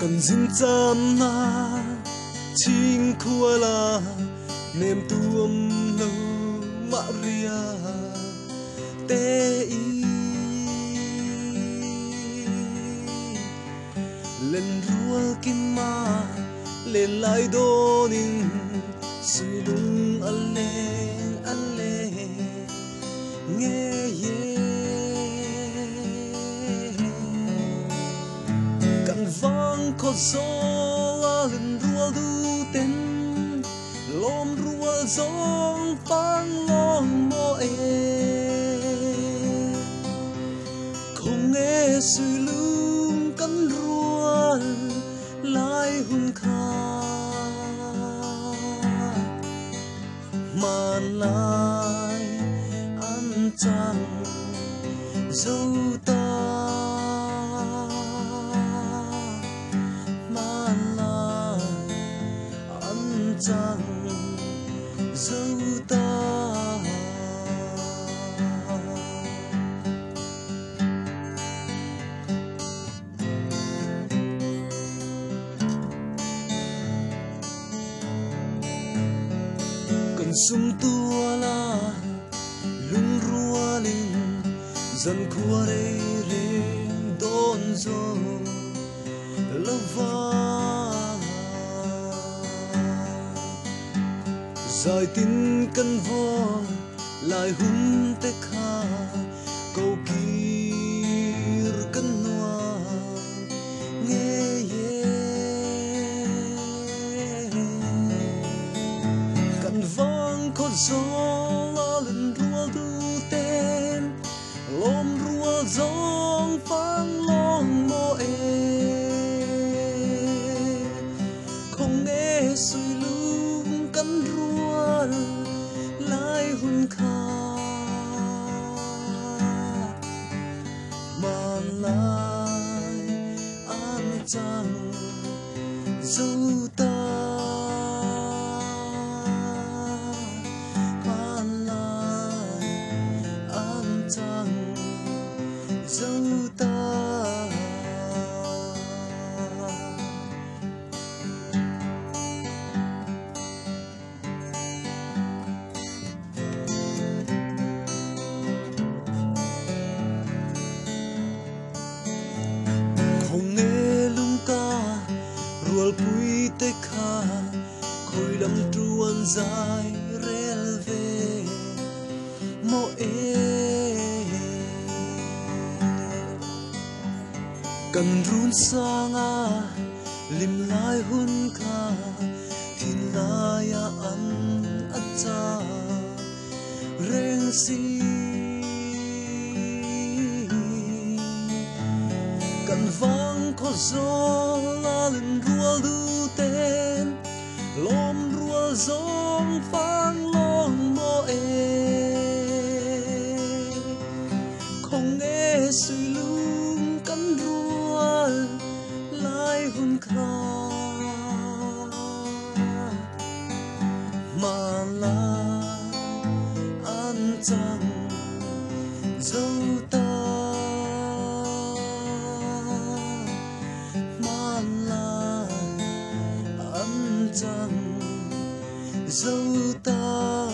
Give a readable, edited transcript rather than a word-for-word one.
cần dính chăm na chinh khua la niềm tuông lâu Maria te y lên rùa kim ma lên lại đô ninh suy lung alle nghe ye càng vang có gió lên rùa du tên lom rùa giông phang long mô không nghe suy lung cắn rùa lại hun kha mà lại ăn chăng dâu ta mà lại ăn chăng dâu ta cần sum tua la lung rua linh dân khua re re don zo lava dài tin căn vo lại hun te kha câu kir căn noa nghe ye căn vang có gió lên rùa du tên lom rùa giông phang long mô không nghe suy lung cắn rùa lại hun kha mà lại ăn chăng dâu ta mà lại ăn chăng dâu ta không nghe lung ca ruột bụi tê kha khôi lâm truan dài rel về mô cần run sang a lim lai hun kha thin lai a an acha reng si cần vang có gió la lên rùa du tên lom rùa giông phang long mô không nghe suy lung cắn rùa lại hun kha mà lại ăn chăng dâu ta mà lại ăn chăng dâu ta